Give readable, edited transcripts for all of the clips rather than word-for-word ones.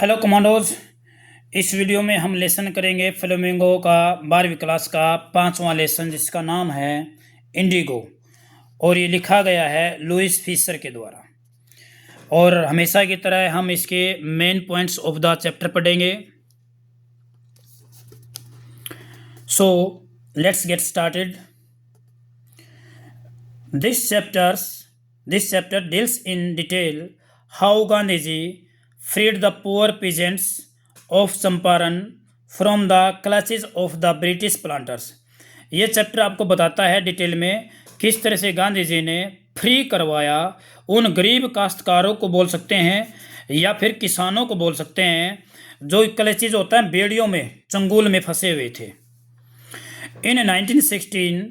Hello commandos. इस video में हम लेसन करेंगे फ्लेमिंगो का 12वीं क्लास का 5वां लेसन जिसका नाम है इंडिगो और ये लिखा गया है लुइस फिशर के द्वारा। और हमेशा की तरह हम इसके main points of the chapter पढ़ेंगे। So let's get started. This chapter deals in detail how Gandhiji freed the poor peasants of Champaran from the clutches of the British planters। ये चैप्टर आपको बताता है डिटेल में किस तरह से गांधी जी ने फ्री करवाया उन गरीब काश्तकारों को बोल सकते हैं या फिर किसानों को बोल सकते हैं जो क्लचेज होता है बेड़ियों में चंगुल में फंसे हुए थे। In 1916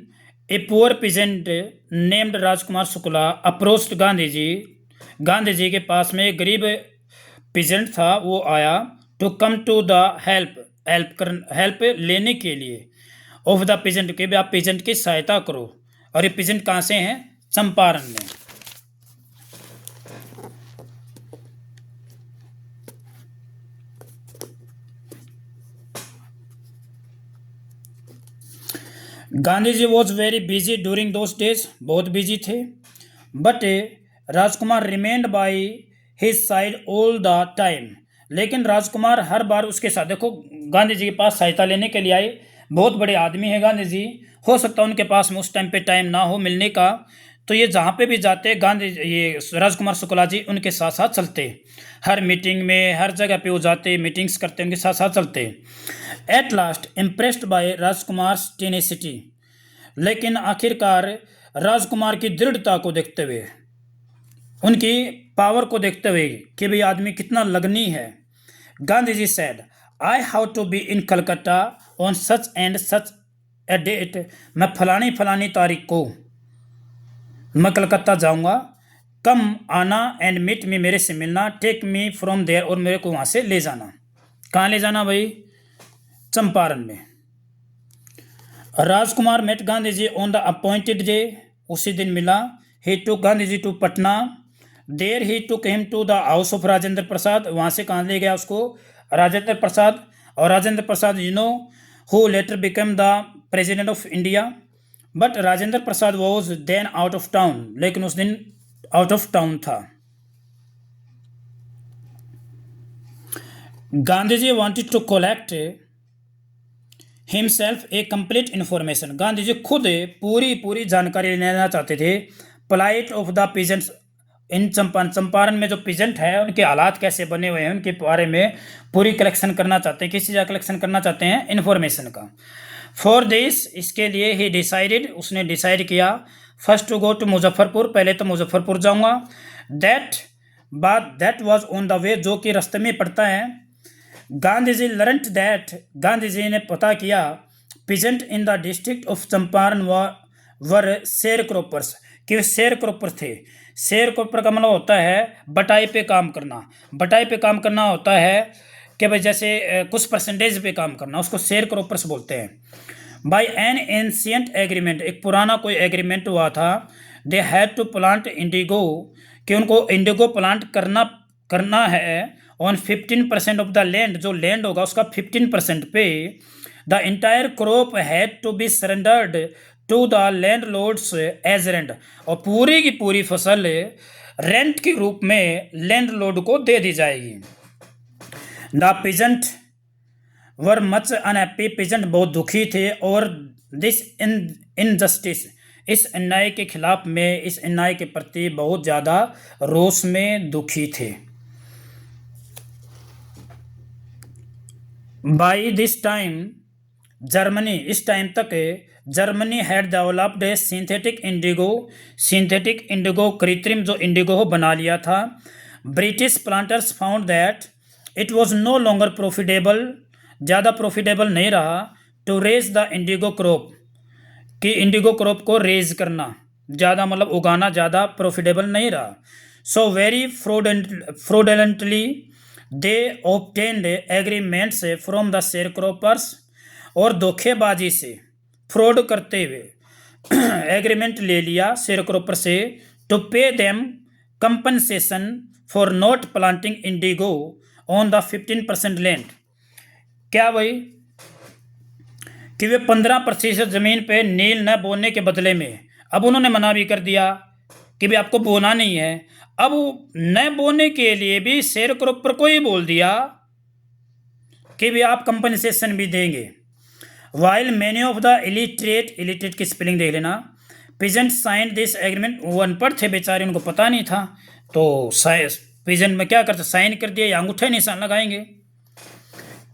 a poor peasant named Rajkumar Shukla approached Gandhi ji के पास में एक गरीब peasant था, वो आया to come to the help लेने के लिए ऑफ द peasant के भी आप peasant की सहायता करो। और ये peasant कहाँ से हैं? चंपारण में। Gandhi ji was very busy during those days, बहुत बिजी थे। But Rajkumar remained by his side all the time, लेकिन राजकुमार हर बार उसके साथ, देखो गांधी जी के पास सहायता लेने के लिए आए, बहुत बड़े आदमी है गांधी जी, हो सकता है उनके पास में उस टाइम पे टाइम ना हो मिलने का, तो ये जहाँ पे भी जाते ये राजकुमार शुक्ला जी उनके साथ साथ चलते, हर मीटिंग में हर जगह पे वो जाते, मीटिंग्स करते, उनके साथ साथ चलते। At last impressed by Rajkumar tenacity, लेकिन आखिरकार राजकुमार की दृढ़ता को देखते हुए, उनकी पावर को देखते हुए कि भाई आदमी कितना लगनी है, Gandhi ji said I have to be in Calcutta on such and such a date, मैं फलानी फलानी तारीख को मैं कलकत्ता जाऊंगा, कम आना एंड मीट मी, मेरे से मिलना, टेक मी फ्रॉम देयर, और मेरे को वहाँ से ले जाना। कहाँ ले जाना भाई? चंपारण में। Rajkumar met Gandhi ji on the appointed day, उसी दिन मिला। He took Gandhi ji to Patna, there he took him to the house of Rajendra Prasad, वहाँ से कहाँ ले गया उसको? राजेंद्र प्रसाद। और Rajendra Prasad you know who later become the president of India, but Rajendra Prasad was then out of town, लेकिन उस दिन आउट ऑफ टाउन था। Gandhi ji wanted to collect himself a complete information, Gandhi ji खुद पूरी जानकारी लेना चाहते थे। Plight of the peasants in Champaran में जो पीजेंट है उनके हालात कैसे बने हुए हैं उनके बारे में पूरी कलेक्शन करना चाहते हैं। किस चीज़ का कलेक्शन करना चाहते हैं? इन्फॉर्मेशन का। फॉर दिस, इसके लिए ही डिसाइडेड, उसने डिसाइड किया, first to go to Muzaffarpur, पहले तो मुजफ्फरपुर जाऊंगा। That was on the way, जो कि रास्ते में पड़ता है। गांधी जी लर्नट दैट, गांधी जी ने पता किया, peasant in the district of Champaran were share croppers, कि शेयर क्रॉपर थे। शेयर क्रॉपर का मतलब होता है बटाई पे काम करना। बटाई पे काम करना होता है कि भाई जैसे कुछ परसेंटेज पे काम करना, उसको शेयर क्रॉपर्स बोलते हैं। बाय एन एंशियंट एग्रीमेंट, एक पुराना कोई एग्रीमेंट हुआ था। They had to plant indigo, कि उनको इंडिगो प्लांट करना है ऑन 15% ऑफ द लैंड, जो लैंड होगा उसका 15% पे। The entire crop had to be surrendered to the landlords as rent, और पूरी की पूरी फसल रेंट के रूप में लैंड लॉर्ड को दे दी जाएगी। The peasant were much unhappy, peasant बहुत दुखी थे, और दिस इनजस्टिस, इस अन्याय के खिलाफ में, इस अन्याय के प्रति बहुत ज़्यादा रोष में दुखी थे। बाई दिस टाइम जर्मनी, इस टाइम तक Germany had developed a synthetic indigo, कृत्रिम जो इंडिगो हो बना लिया था। British planters found that it was no longer profitable, ज़्यादा प्रॉफिटेबल नहीं रहा, to raise the indigo crop, कि इंडिगो क्रॉप को रेज करना, ज़्यादा मतलब उगाना ज़्यादा प्रॉफिटेबल नहीं रहा। So very fraudulently they obtained agreements from the share croppers, और धोखेबाजी से, फ्रॉड करते हुए एग्रीमेंट ले लिया शेयर क्रॉपर से, to pay them compensation for not planting indigo on the 15% land. क्या भाई कि वे 15% ज़मीन पे नील न बोने के बदले में, अब उन्होंने मना भी कर दिया कि भी आपको बोना नहीं है। अब न बोने के लिए भी शेयर क्रॉपर को ही बोल दिया कि भी आप कंपनसेशन भी देंगे। While many of the illiterate की स्पेलिंग देख लेना, पीजेंट साइन दिस एग्रीमेंट, वो अनपढ़ थे बेचारे, उनको पता नहीं था, तो पीजेंट में क्या करते, साइन कर दिया या अंगूठे निशान लगाएंगे।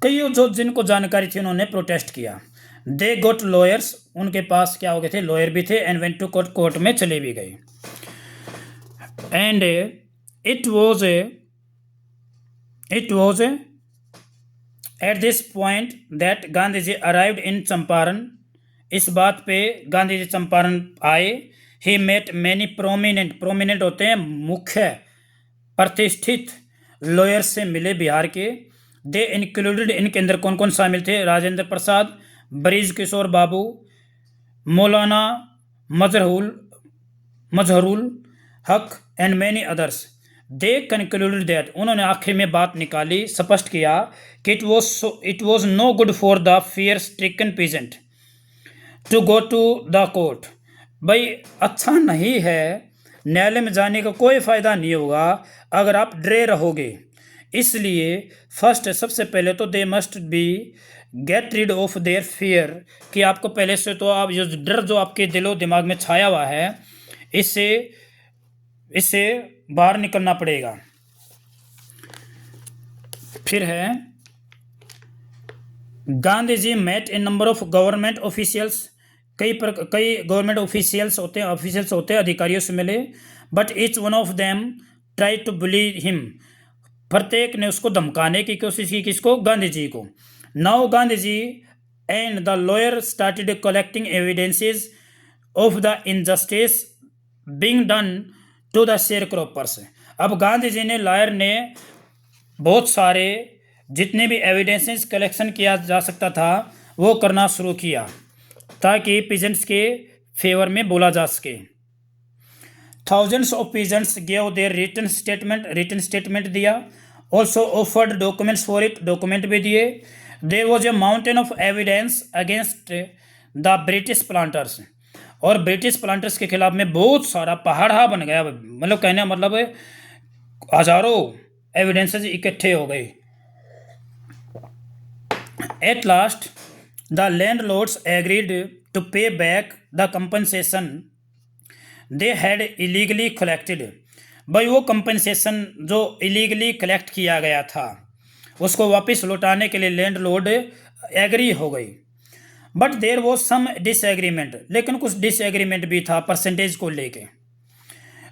कई जो जिनको जानकारी थी उन्होंने प्रोटेस्ट किया। दे गोट लॉयर्स, उनके पास क्या हो गए थे, लॉयर भी थे, and went to court, court में चले भी गए। And it was at this point that Gandhi ji arrived in Champaran, इस बात पे गांधी जी चंपारण आए। ही मेट मैनी प्रोमिनेंट होते हैं मुख्य प्रतिष्ठित लॉयर से मिले बिहार के। दे इंक्लूडेड, इनके अंदर कौन कौन शामिल थे, Rajendra Prasad, bridge Kishore Babu, Maulana Mazharul Haq and many others. They concluded that, उन्होंने आखिर में बात निकाली, स्पष्ट किया कि it was no good for the fear stricken peasant to go to the court. भाई अच्छा नहीं है, न्यायालय में जाने का कोई फ़ायदा नहीं होगा अगर आप डरे रहोगे। इसलिए फर्स्ट, सबसे पहले तो they must be get rid of their fear, कि आपको पहले से तो आप जो डर जो आपके दिलो दिमाग में छाया हुआ है, इससे बाहर निकलना पड़ेगा। फिर है Gandhi ji met a number of government officials, कई गवर्नमेंट ऑफिशियल्स होते हैं, अधिकारियों से मिले। But each one of them try to bully him, प्रत्येक ने उसको धमकाने की कोशिश की, किसको, गांधी जी को। Now Gandhi ji and the lawyer started collecting evidences of the injustice being done to the share croppers. अब गांधी जी ने, लॉयर ने बहुत सारे जितने भी एविडेंसेस कलेक्शन किया जा सकता था वो करना शुरू किया ताकि पीजेंट्स के फेवर में बोला जा सके। Thousands of peasants gave their written statement दिया। Also offered documents for it, document भी दिए। There was a mountain of evidence against the British planters, और ब्रिटिश प्लांटर्स के खिलाफ में बहुत सारा पहाड़ा बन गया, मतलब कहने मतलब हजारों एविडेंसेस इकट्ठे हो गए। At last the landlords agreed to pay back the compensation they had illegally collected. भाई वो कंपनसेशन जो इलीगली कलेक्ट किया गया था उसको वापस लौटाने के लिए लैंडलॉर्ड एग्री हो गई। But there was some disagreement, लेकिन कुछ डिसएग्रीमेंट भी था परसेंटेज को लेके।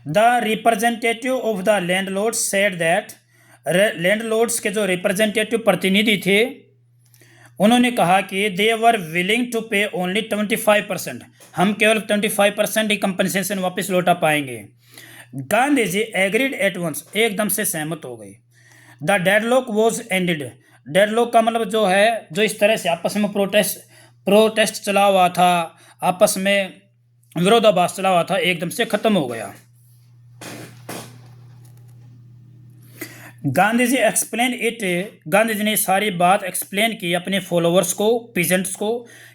The representative of the landlords said that, landlords के जो रिप्रेजेंटेटिव प्रतिनिधि थे उन्होंने कहा कि they were willing to pay only 25%, हम केवल 25% ही कंपनसेशन वापस लौटा पाएंगे। Gandhi ji agreed at once, एकदम से सहमत हो गए। The deadlock was ended, deadlock का मतलब जो है, जो इस तरह से आपस में प्रोटेस्ट चला हुआ था, आपस में विरोधाभास चला हुआ था, एकदम से खत्म हो गया। गांधी जी एक्सप्लेन इट, गांधी जी ने सारी बात एक्सप्लेन की अपने फॉलोअर्स को, पीजेंट्स को,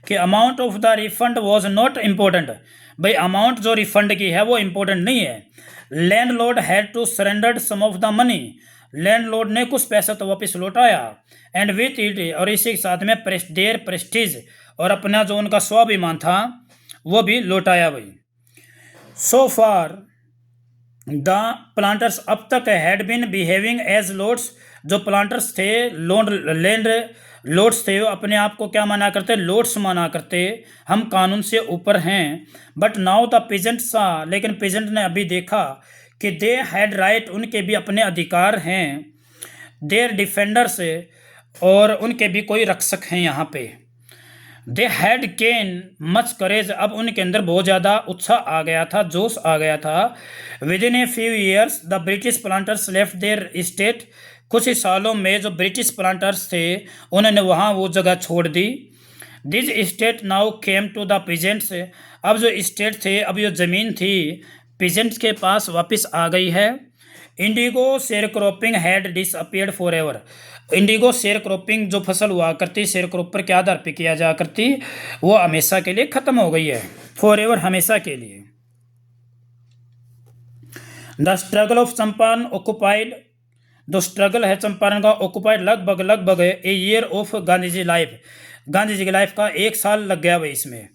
कि amount of the refund was not important. भाई अमाउंट जो रिफंड की है वो इम्पोर्टेंट नहीं है। Landlord had to surrender some of the money, landlord ने कुछ पैसा तो वापस लौटाया। एंड विथ इट, और इसी के साथ में देयर प्रेस्टीज, और अपना जो उनका स्वाभिमान था वो भी लौटाया। भाई सो फार द प्लांटर्स, अब तक had been behaving as lords, जो प्लांटर्स थे, लैंड लॉर्ड्स थे, वो अपने आप को क्या माना करते, लॉर्ड्स माना करते, हम कानून से ऊपर हैं। बट नाउ द पीजेंट्स, लेकिन पीजेंट ने अभी देखा कि दे हैड राइट, उनके भी अपने अधिकार हैं। देयर डिफेंडर्स, और उनके भी कोई रक्षक हैं यहाँ पे। दे हैड गेन मच करेज, अब उनके अंदर बहुत ज़्यादा उत्साह आ गया था, जोश आ गया था। With in a few years the British planters left there state, कुछ ही सालों में जो ब्रिटिश प्लांटर्स थे उन्होंने वहाँ वो जगह छोड़ दी। This state now came to the peasants, अब जो स्टेट थे, अब जो ज़मीन थी पीजेंट्स के पास वापस आ गई है। Indigo share cropping had disappeared for ever. Indigo share cropping जो फसल हुआ करती शेयर क्रॉपर के आधार पर किया जा करती, वो हमेशा के लिए खत्म हो गई है, फॉर एवर हमेशा के लिए। The struggle of Champaran occupied, जो स्ट्रगल है चंपारण का, ऑक्युपाइड लगभग a year of Gandhi ji life, Gandhi ji की लाइफ का 1 साल लग गया भाई इसमें।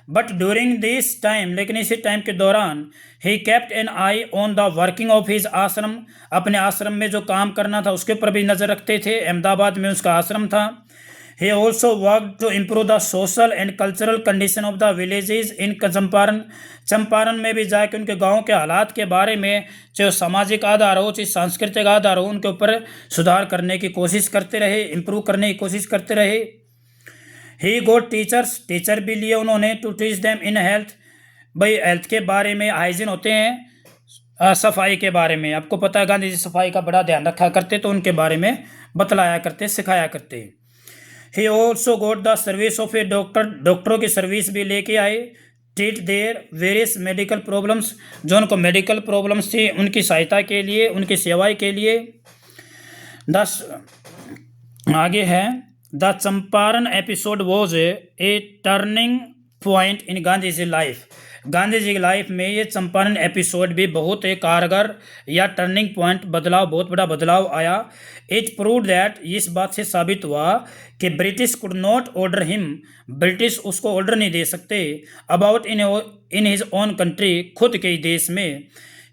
बट ड्यूरिंग दिस टाइम, लेकिन इसी टाइम के दौरान, he kept an eye on the working of his ashram, अपने आश्रम में जो काम करना था उसके ऊपर भी नज़र रखते थे। अहमदाबाद में उसका आश्रम था। He also work to improve the social and cultural condition of the villages in Champaran. Champaran में भी जाके उनके गाँव के हालात के बारे में, चाहे सामाजिक आधार हो चाहे सांस्कृतिक आधार हो, उनके ऊपर सुधार करने की कोशिश करते रहे, इम्प्रूव करने की कोशिश करते रहे। ही गोट टीचर्स, टीचर भी लिए उन्होंने, to teach them in health, भाई हेल्थ के बारे में, हाइजीन होते हैं सफाई के बारे में, आपको पता है गांधी जी सफाई का बड़ा ध्यान रखा करते, तो उनके बारे में बतलाया करते, सिखाया करते। He also goat the service of A doctor, डॉक्टरों की सर्विस भी लेके आए। Treat their various medical problems, जो उनको मेडिकल प्रॉब्लम्स थी उनकी सहायता के लिए, उनकी सेवाई के लिए। आगे है, the Champaran episode was a turning point in Gandhi ji life. Gandhi ji की लाइफ में ये चंपारण एपिसोड भी बहुत एक कारगर या टर्निंग पॉइंट, बदलाव, बहुत बड़ा बदलाव आया। इट प्रूव दैट, इस बात से साबित हुआ कि British could not order him, British उसको ऑर्डर नहीं दे सकते, about in his own country, खुद के ही देश में।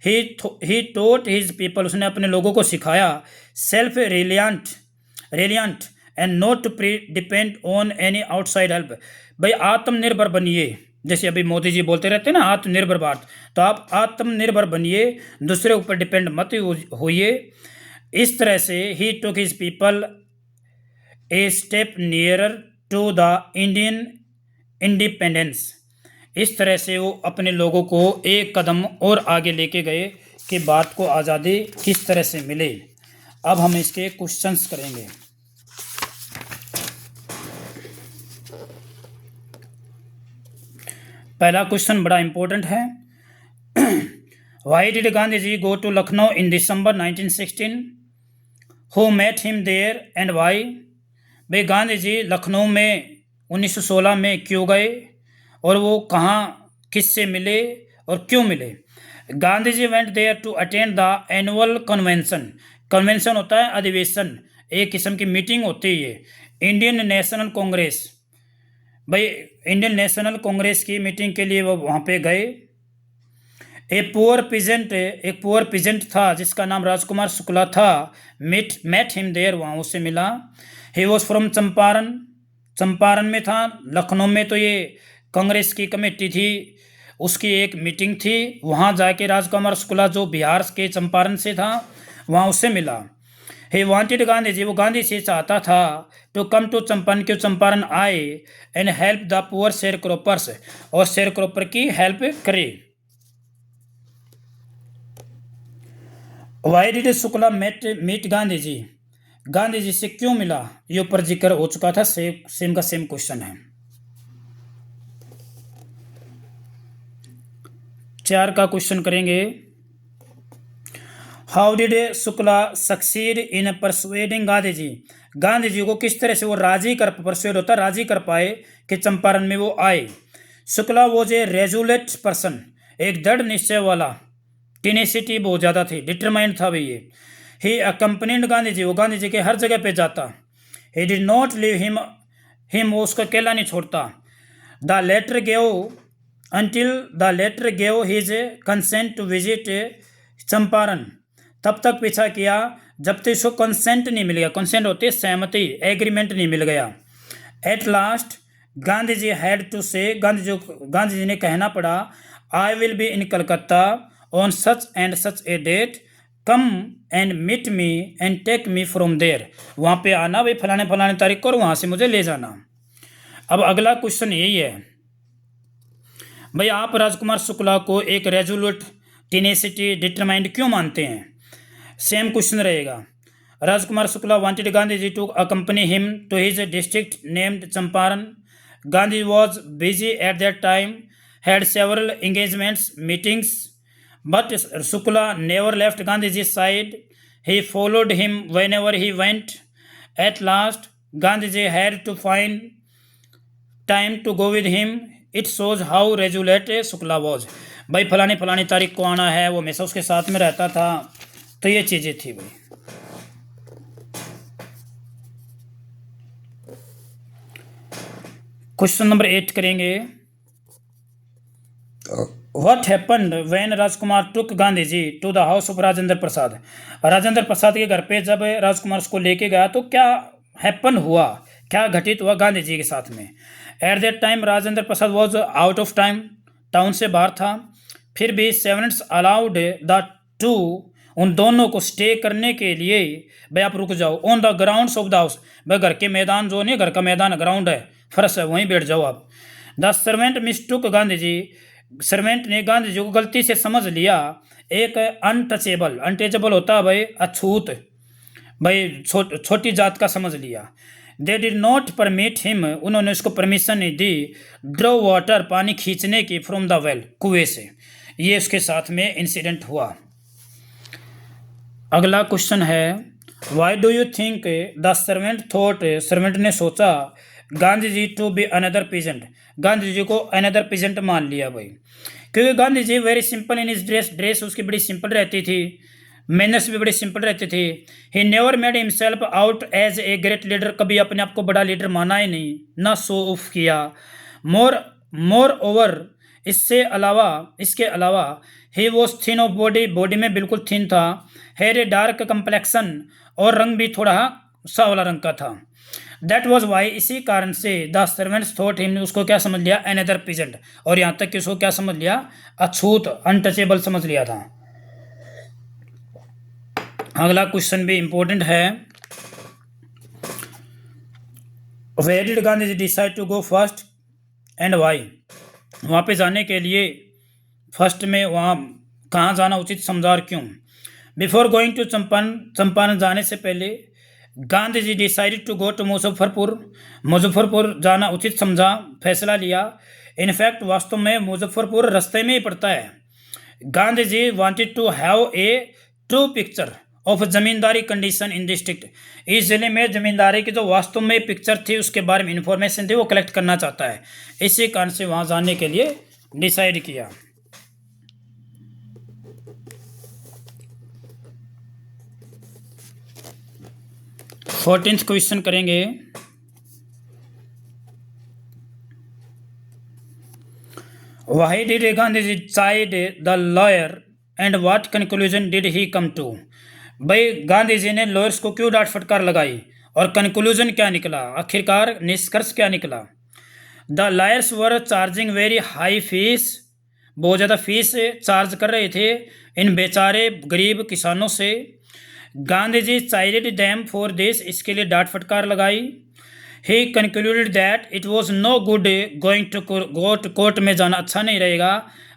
ही टोट हिज पीपल, उसने अपने लोगों को सिखाया, self reliant and not to depend on any outside help, भाई आत्मनिर्भर बनिए, जैसे अभी मोदी जी बोलते रहते हैं ना आत्मनिर्भर भारत, तो आप आत्मनिर्भर बनिए, दूसरे ऊपर डिपेंड मत होइए। इस तरह से he took his people a step nearer to the Indian independence, इस तरह से वो अपने लोगों को एक कदम और आगे लेके गए कि भारत को आज़ादी किस तरह से मिले। अब हम इसके क्वेश्चंस करेंगे। पहला क्वेश्चन बड़ा इंपॉर्टेंट है। Why did Gandhi ji go to Lucknow in December 1916? Who met him there and why? भाई गांधी जी लखनऊ में 1916 में क्यों गए और वो कहाँ किससे मिले और क्यों मिले? Gandhi ji went there to attend the annual convention, convention होता है अधिवेशन, एक किस्म की मीटिंग होती है, इंडियन नेशनल कांग्रेस, भाई इंडियन नेशनल कांग्रेस की मीटिंग के लिए वो वहाँ पे गए। एक पुअर पीजेंट था जिसका नाम राजकुमार शुक्ला था, मेट हिम देयर, वहाँ उससे मिला। ही वॉज फ्रॉम चंपारण में था, लखनऊ में तो ये कांग्रेस की कमेटी थी, उसकी एक मीटिंग थी, वहाँ जाके राजकुमार शुक्ला जो बिहार के चंपारण से था वहाँ उससे मिला। ही वांटेड गांधी जी, वो गांधी से चाहता था टू कम टू चंपारण, क्यों चंपारण आए, and help the poor share croppers, और शेयर क्रॉपर की हेल्प करे। Why did Shukla meet Gandhi ji, Gandhi ji से क्यों मिला, ये ऊपर जिक्र हो चुका था, सेम का सेम क्वेश्चन है। 4 का क्वेश्चन करेंगे। How did Shukla succeed in persuading Gandhi ji, Gandhi ji को किस तरह से वो राजी कर पाए कि चंपारण में वो आए। शुक्ला वॉज ए रेजुलेट पर्सन, एक दृढ़ निश्चय वाला, टेनेसिटी बहुत ज़्यादा थी, डिटरमाइंड था भैया। ही अकम्पनीड गांधी जी, वो गांधी जी के हर जगह पे जाता। He did not leave him वो उसको अकेला नहीं छोड़ता। The latter gave his consent to visit Champaran, तब तक पीछा किया जब तक इसको कंसेंट नहीं मिल गया, कंसेंट होती है सहमति, एग्रीमेंट नहीं मिल गया। At last Gandhi ji had to say, Gandhi ji ने कहना पड़ा, I will be in Calcutta on such and such a date, come and meet me and take me from there, वहाँ पे आना भाई फलाने तारीख को और वहाँ से मुझे ले जाना। अब अगला क्वेश्चन यही है भाई, आप राजकुमार शुक्ला को एक रेजोल्यूट, टेनेसिटी, डिटरमाइंड क्यों मानते हैं? सेम क्वेश्चन रहेगा। Rajkumar Shukla wanted Gandhi ji to accompany him to his district named Champaran. Gandhi was busy at that time, had several engagements, meetings, But Shukla never left Gandhiji's side. He followed him whenever he went. At last, Gandhiji had to find time to go with him. It shows how resolute Shukla was. भाई फलानी फलानी तारीख को आना है, वो हमेशा उसके साथ में रहता था। तो ये चीज़ें थी भाई। क्वेश्चन नंबर 8 करेंगे। What happened when Rajkumar took Gandhiji to the house of Rajendra Prasad? Rajendra Prasad के घर पे जब राजकुमार उसको लेके गया तो क्या हैपन हुआ, क्या घटित हुआ गांधी जी के साथ में? Eight that time Rajendra Prasad was out of time, town से बाहर था। फिर भी सेवनेंट्स अलाउड द टू, उन दोनों को स्टे करने के लिए, भाई आप रुक जाओ, on the grounds of the house, भाई घर के मैदान जो नहीं, घर का मैदान ग्राउंड है, फर्श है, वहीं बैठ जाओ आप। The servant mistook Gandhi ji, servant ने गांधी जी को गलती से समझ लिया एक अनटचेबल, अनटचेबल होता है भाई अछूत, भाई छोटी जात का समझ लिया। They did not permit him, उन्होंने उसको परमिशन नहीं दी ड्रॉ वाटर, पानी खींचने की, फ्रॉम द वेल, कुएं से। ये उसके साथ में इंसिडेंट हुआ। अगला क्वेश्चन है, why do you think the servant thought, servant ने सोचा Gandhi ji to be another peasant, Gandhi ji को अनदर पीजेंट मान लिया भाई, क्योंकि Gandhi ji very simple in is dress, dress उसकी बड़ी सिंपल रहती थी, मैनर्स भी बड़ी सिंपल रहती थी। He never made himself out as a great leader, कभी अपने आप को बड़ा लीडर माना ही नहीं, ना शो ऑफ किया। मोर ओवर, इसके अलावा he was thin of body, body में बिल्कुल थिन था। हेयर ए डार्क कम्प्लेक्शन, और रंग भी थोड़ा सांवला रंग का था। दैट वॉज वाई, इसी कारण से द सर्वेंट्स थॉट हिम, उसको क्या समझ लिया, अनदर पीजेंट, और यहाँ तक कि उसको क्या समझ लिया, अछूत, अनटचेबल समझ लिया था। अगला क्वेश्चन भी इंपॉर्टेंट है, where did Gandhi ji decide to go first and why, वहाँ पे जाने के लिए फर्स्ट में वहाँ कहाँ जाना उचित समझा और क्यों? बिफोर गोइंग टू चंपारण जाने से पहले Gandhi ji decided to go to Muzaffarpur जाना उचित समझा, फैसला लिया। इनफैक्ट वास्तव में मुजफ्फरपुर रास्ते में ही पड़ता है। Gandhi ji wanted to have a true picture of zamindari condition in district, इस जिले में जमींदारी की जो वास्तव में पिक्चर थी, उसके बारे में इंफॉर्मेशन थी, वो कलेक्ट करना चाहता है। इसी कारण से वहाँ जाने के लिए डिसाइड किया। फोर्टीन्थ क्वेश्चन करेंगे, why did Gandhi ji chide the lawyer and what conclusion did he come to, भाई गांधी जी ने लॉयर्स को क्यों डांट फटकार लगाई और कंक्लूजन क्या निकला, आखिरकार निष्कर्ष क्या निकला? The lawyers were charging very high fees, बहुत ज़्यादा फीस चार्ज कर रहे थे इन बेचारे गरीब किसानों से। Gandhi ji chided them for this, इसके लिए डांट फटकार लगाई। He concluded that it was no good going to court में जाना अच्छा नहीं रहेगा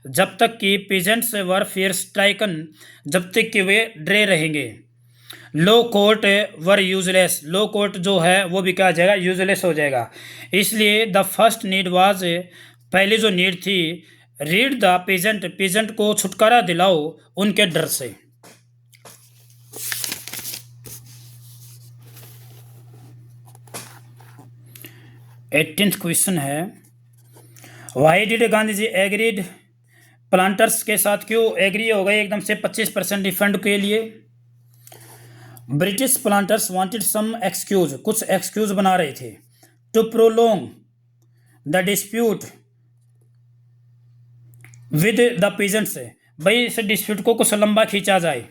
जब तक कि पीजेंट्स वर फियर स्ट्राइकन, जब तक कि वे डरे रहेंगे। लो कोर्ट वर यूजलेस, लो कोर्ट जो है वो भी क्या हो जाएगा, यूजलेस हो जाएगा। इसलिए द फर्स्ट नीड वाज, पहली जो नीड थी, रीड द पीजेंट, पीजेंट को छुटकारा दिलाओ उनके डर से। एटीन्थ क्वेश्चन है, why did Gandhi ji agreed, planters के साथ क्यों एग्री हो गए एकदम से 25% रिफंड के लिए? British planters wanted some excuse, कुछ एक्सक्यूज बना रहे थे, to prolong the dispute with the peasants, भाई इस डिस्प्यूट को कुछ लंबा खींचा जाए।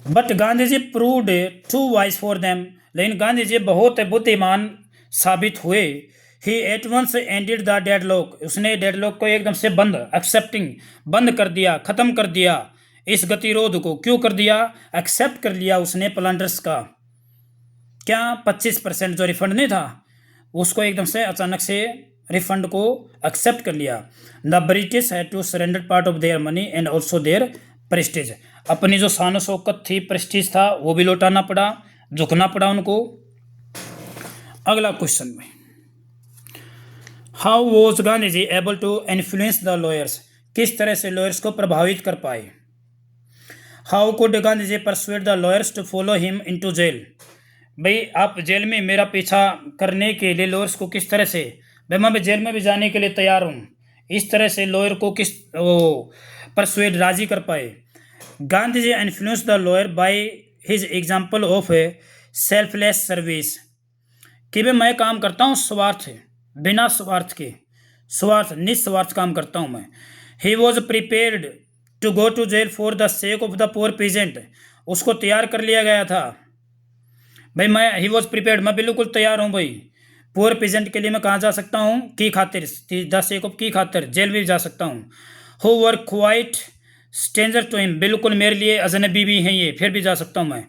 But Gandhi ji proved too wise for them, लेकिन गांधी जी बहुत बुद्धिमान साबित हुए। He at once ended the deadlock, उसने डेडलॉक को एकदम से बंद कर दिया, ख़त्म कर दिया इस गतिरोध को। क्यों कर दिया? एक्सेप्ट कर लिया उसने प्लांटर्स का क्या 25% जो रिफंड नहीं था उसको एकदम से अचानक से रिफंड को एक्सेप्ट कर लिया। The British had to surrender part of their money and also their prestige, अपनी जो शान शौकत थी, प्रेस्टीज था, वो भी लौटाना पड़ा, झुकना पड़ा उनको। अगला क्वेश्चन में, how was Gandhi ji able to influence the lawyers, किस तरह से लॉयर्स को प्रभावित कर पाए। How could Gandhi ji persuade the lawyers to follow him into jail. भाई आप जेल में मेरा पीछा करने के लिए लॉयर्स को किस तरह से, भाई मैं जेल में भी जाने के लिए तैयार हूँ, इस तरह से लॉयर को किस परसुएड राजी कर पाए। Gandhi ji influence the lawyer by his example of selfless service, कि भाई मैं काम करता हूँ स्वार्थ, बिना स्वार्थ के, स्वार्थ निस्वार्थ काम करता हूँ मैं। He was prepared to go to jail for the sake of the poor peasant, उसको तैयार कर लिया गया था भाई। ही वॉज प्रिपेयर्ड, मैं बिल्कुल तैयार हूँ भाई, पुअर पीजेंट के लिए मैं कहाँ जा सकता हूँ, की खातिर, द सेक ऑफ की खातिर जेल भी जा सकता हूँ। Who were quite stranger to him, बिल्कुल मेरे लिए अजनबी भी हैं ये, फिर भी जा सकता हूँ मैं।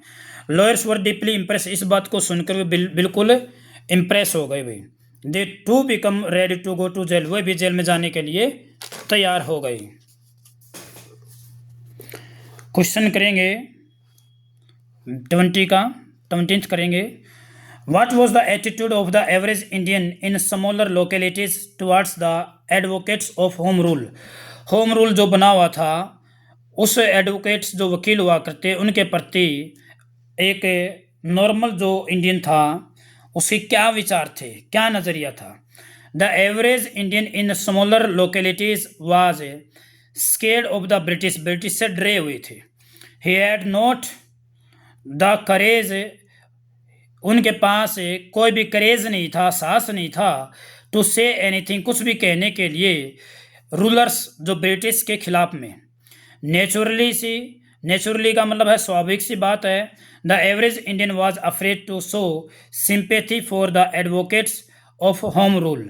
लॉयर्स वर डीपली इम्प्रेस, इस बात को सुनकर वे बिल्कुल इम्प्रेस हो गए भाई। They too become ready to go to jail, वे भी जेल में जाने के लिए तैयार हो गए। क्वेश्चन करेंगे 20th करेंगे। What was the attitude of the average Indian in smaller localities towards the advocates of home rule? Home rule जो बना हुआ था, उस एडवोकेट्स जो वकील हुआ करते उनके प्रति एक नॉर्मल जो इंडियन था उसके क्या विचार थे, क्या नज़रिया था। The average Indian in smaller localities was scared of the British, British से डरे हुए थे। He had not the courage, उनके पास कोई भी करेज नहीं था, साहस नहीं था, टू से एनीथिंग, कुछ भी कहने के लिए रूलर्स जो ब्रिटिश के खिलाफ में। नेचुरली का मतलब है स्वाभाविक सी बात है। The average Indian was afraid to show sympathy for the advocates of home rule,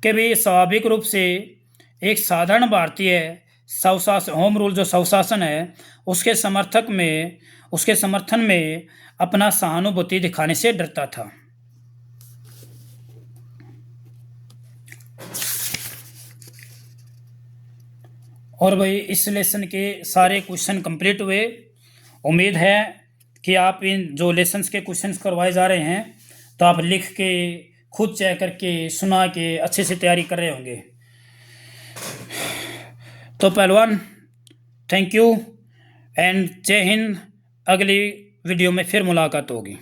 के भी स्वाभाविक रूप से एक साधारण भारतीय स्वशासन, होम रूल जो स्वशासन है उसके समर्थन में अपना सहानुभूति दिखाने से डरता था। और भाई इस लेसन के सारे क्वेश्चन कंप्लीट हुए। उम्मीद है कि आप इन जो लेसन्स के क्वेश्चंस करवाए जा रहे हैं तो आप लिख के खुद चेक करके सुना के अच्छे से तैयारी कर रहे होंगे। तो पहलवान थैंक यू एंड जय हिंद। अगली वीडियो में फिर मुलाकात होगी।